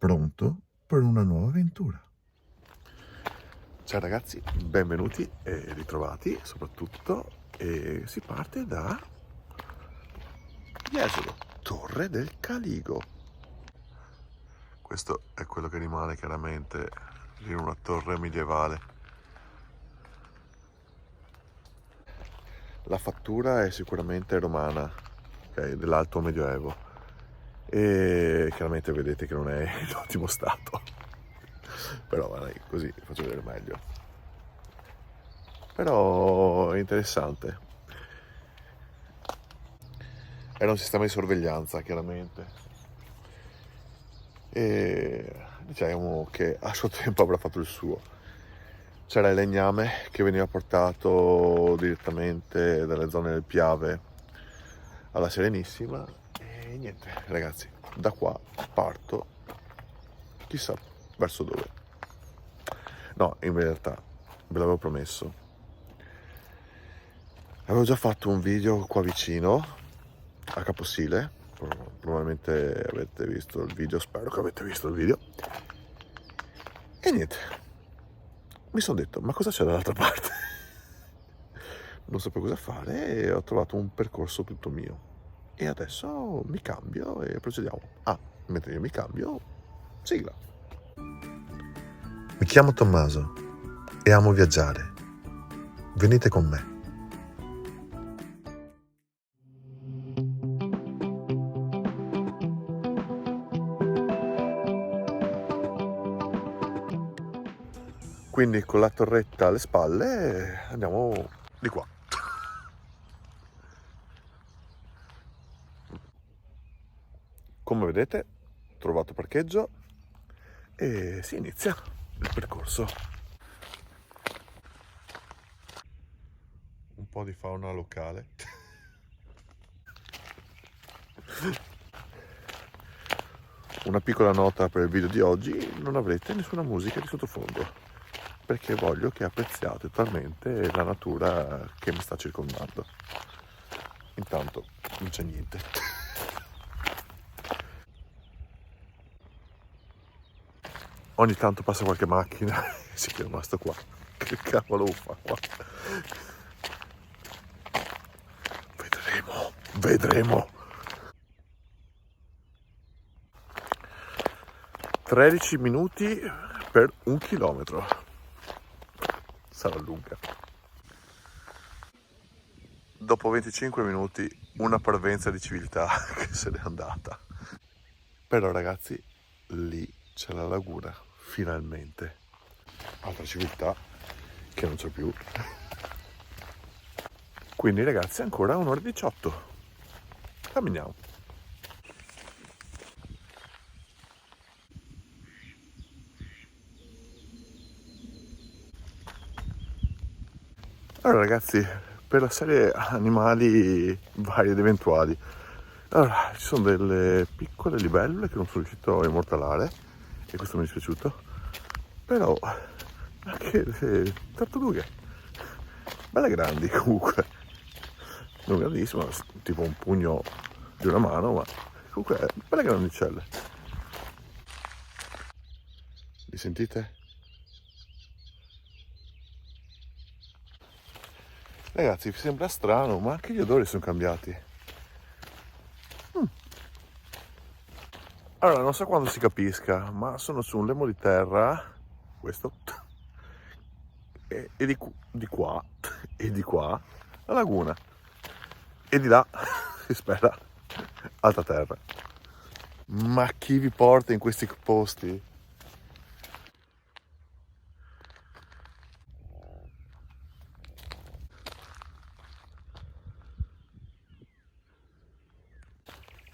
pronto per una nuova avventura. Ciao ragazzi, benvenuti e ritrovati soprattutto, e si parte da Jesolo, Torre del Caligo. Questo è quello che rimane chiaramente in una torre medievale. La fattura è sicuramente romana, okay, dell'Alto Medioevo, e chiaramente vedete che non è in ottimo stato, però così vi faccio vedere meglio. Però è interessante. Era un sistema di sorveglianza chiaramente, e diciamo che a suo tempo avrà fatto il suo. C'era il legname che veniva portato direttamente dalle zone del Piave alla Serenissima, e niente ragazzi, da qua parto chissà verso dove. No, in realtà ve l'avevo promesso, avevo già fatto un video qua vicino a Caposile, probabilmente avete visto il video, spero che avete visto il video, e niente, mi sono detto ma cosa c'è dall'altra parte? Non sapevo cosa fare e ho trovato un percorso tutto mio. E adesso mi cambio e procediamo. Mentre io mi cambio, sigla. Mi chiamo Tommaso e amo viaggiare. Venite con me. Quindi con la torretta alle spalle andiamo di qua. Come vedete, ho trovato parcheggio e si inizia il percorso. Un po' di fauna locale. Una piccola nota per il video di oggi: non avrete nessuna musica di sottofondo, perché voglio che apprezziate totalmente la natura che mi sta circondando. Intanto non c'è niente. Ogni tanto passa qualche macchina e si chiama: ma sto qua, che cavolo fa qua? Vedremo. 13 minuti per 1 chilometro. Sarà lunga. Dopo 25 minuti una parvenza di civiltà che se n'è andata. Però ragazzi, lì c'è la laguna, finalmente. Altra civiltà che non c'è più. Quindi ragazzi, ancora 1 ora e 18. Camminiamo. Allora ragazzi, per la serie animali vari ed eventuali, allora ci sono delle piccole libellule che non sono riuscito a immortalare e questo mi è dispiaciuto, però anche le tartarughe, belle grandi comunque, non grandissime, tipo un pugno di una mano, ma comunque belle grandicelle. Li sentite? Ragazzi, vi sembra strano, ma anche gli odori sono cambiati. Allora, non so quando si capisca, ma sono su un lembo di terra, questo, e di qua, e di qua, la laguna, e di là, si spera, alta terra. Ma chi vi porta in questi posti?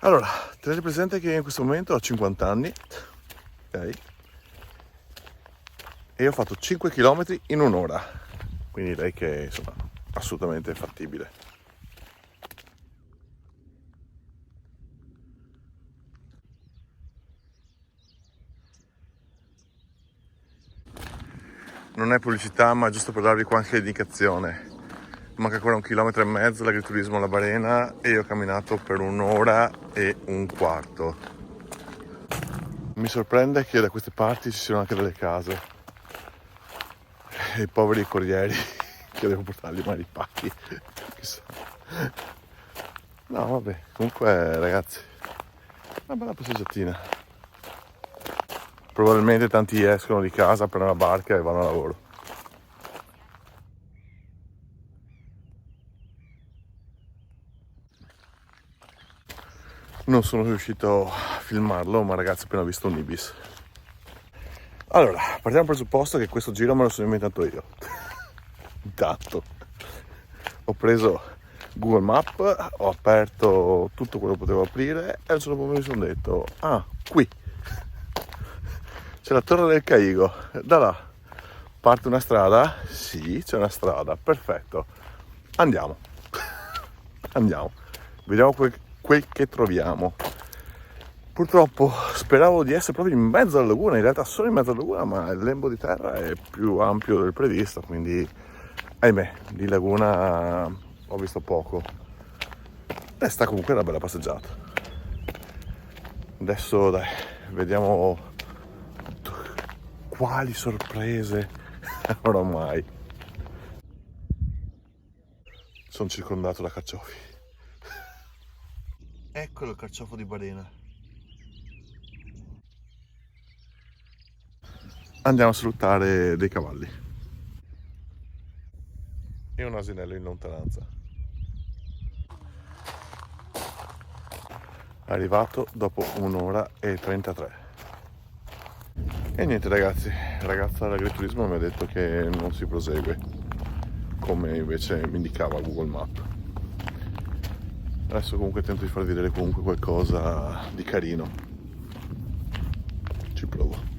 Allora, tenete presente che in questo momento ho 50 anni, ok? E ho fatto 5 km in un'ora, quindi direi che insomma assolutamente fattibile. Non è pubblicità, ma giusto per darvi qualche indicazione. Manca ancora 1,5 chilometri all'agriturismo alla Barena e io ho camminato per 1 ora e un quarto. Mi sorprende che da queste parti ci siano anche delle case e i poveri corrieri che devo portargli mai i pacchi. Chissà. No, vabbè, comunque ragazzi, una bella passeggiatina. Probabilmente tanti escono di casa, prendono la barca e vanno a lavoro. Non sono riuscito a filmarlo, ma ragazzi ho appena visto un ibis. Allora, partiamo dal presupposto che questo giro me lo sono inventato io. Intanto ho preso Google Map, ho aperto tutto quello che potevo aprire e a un certo punto mi sono detto, ah, qui c'è la Torre del Caigo, da là parte una strada? Sì, c'è una strada, perfetto, andiamo, andiamo, vediamo quel che troviamo. Purtroppo speravo di essere proprio in mezzo alla laguna, in realtà sono in mezzo alla laguna, ma il lembo di terra è più ampio del previsto, quindi ahimè, di laguna ho visto poco. E sta comunque una bella passeggiata. Adesso dai, vediamo quali sorprese avrò mai. Sono circondato da carciofi. Eccolo il carciofo di balena. Andiamo a salutare dei cavalli e un asinello in lontananza. Arrivato dopo 1 ora e 33. E niente ragazzi, la ragazza dell'agriturismo mi ha detto che non si prosegue come invece mi indicava Google Maps. Adesso comunque tento di far vedere comunque qualcosa di carino. Ci provo.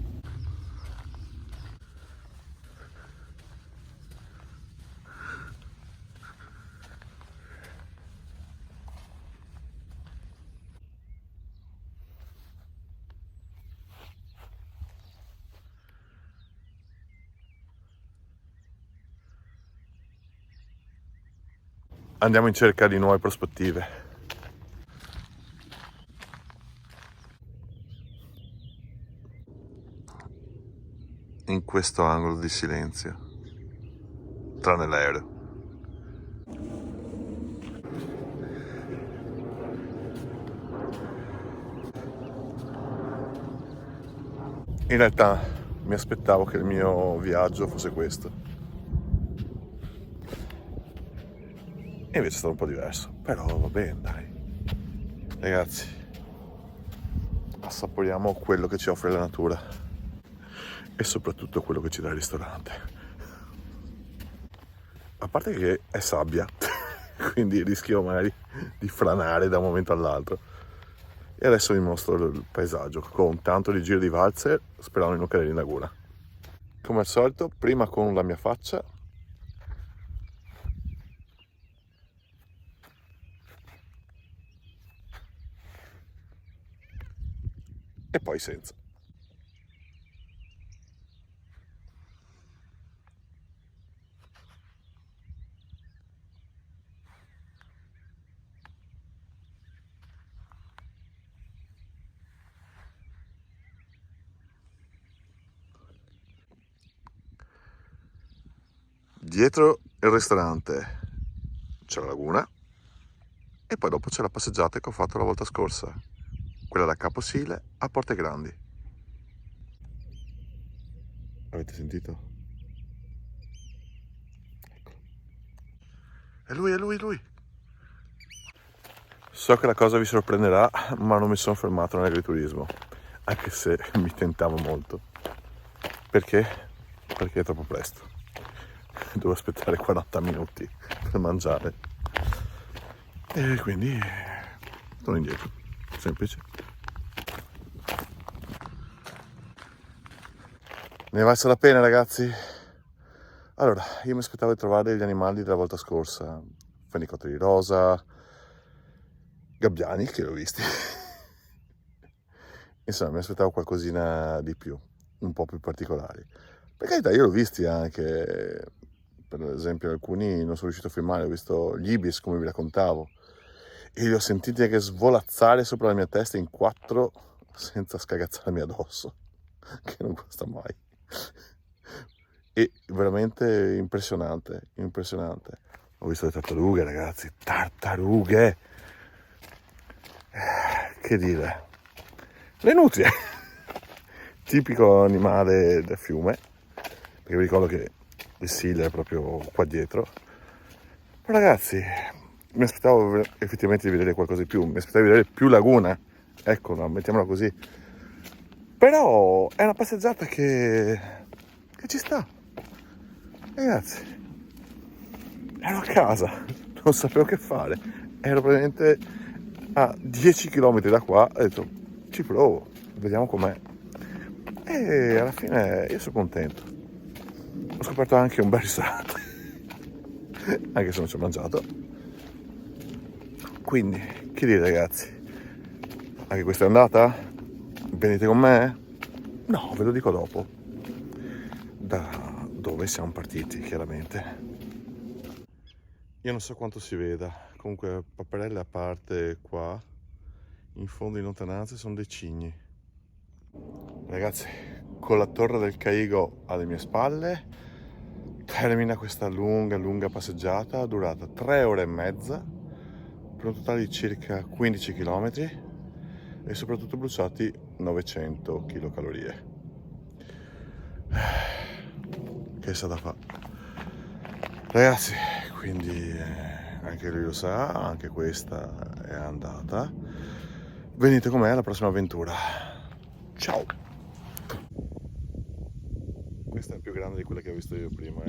Andiamo in cerca di nuove prospettive. In questo angolo di silenzio, tranne l'aereo. In realtà mi aspettavo che il mio viaggio fosse questo. E invece è stato un po' diverso. Però va bene, dai. Ragazzi, assaporiamo quello che ci offre la natura. E soprattutto quello che ci dà il ristorante. A parte che è sabbia, quindi rischio magari di franare da un momento all'altro. E adesso vi mostro il paesaggio con tanto di giro di valzer, sperando di non cadere in laguna. Come al solito, prima con la mia faccia e poi senza. Dietro il ristorante c'è la laguna e poi dopo c'è la passeggiata che ho fatto la volta scorsa, quella da Caposile a Porte Grandi. Avete sentito? Eccolo. È lui, è lui, è lui! So che la cosa vi sorprenderà, ma non mi sono fermato nell'agriturismo, anche se mi tentavo molto. Perché? Perché è troppo presto. Devo aspettare 40 minuti per mangiare. E quindi torno indietro. Semplice. Ne è valsa la pena, ragazzi? Allora, io mi aspettavo di trovare degli animali della volta scorsa. Fenicotteri rosa, gabbiani, che l'ho visti. Insomma, mi aspettavo qualcosina di più, un po' più particolari. Per carità, io l'ho visti anche, per esempio alcuni non sono riuscito a filmare, ho visto gli ibis come vi raccontavo, e li ho sentiti anche svolazzare sopra la mia testa in 4 senza scagazzarmi addosso, che non costa mai. E veramente impressionante, impressionante. Ho visto le tartarughe, ragazzi, tartarughe! Che dire? Le nutrie, tipico animale del fiume, perché vi ricordo che il Sile è proprio qua dietro. Però ragazzi, mi aspettavo effettivamente di vedere qualcosa di più, mi aspettavo di vedere più laguna, eccola, mettiamola così. Però è una passeggiata che ci sta, ragazzi. Ero a casa, non sapevo che fare, ero praticamente a 10 km da qua, ho detto ci provo, vediamo com'è. E alla fine io sono contento. Ho scoperto anche un bel ristorante, anche se non ci ho mangiato. Quindi, che dire ragazzi, anche questa è andata? Venite con me? No, ve lo dico dopo. Da dove siamo partiti, chiaramente. Io non so quanto si veda, comunque papperelle a parte qua, in fondo in lontananza sono dei cigni. Ragazzi, con la torre del Caigo alle mie spalle, termina questa lunga passeggiata, durata 3 ore e mezza, per un totale di circa 15 km e soprattutto bruciati 900 kcal. Che è stata fa? Ragazzi, quindi anche lui lo sa, anche questa è andata. Venite con me alla prossima avventura. Ciao! Questa è più grande di quella che ho visto io prima,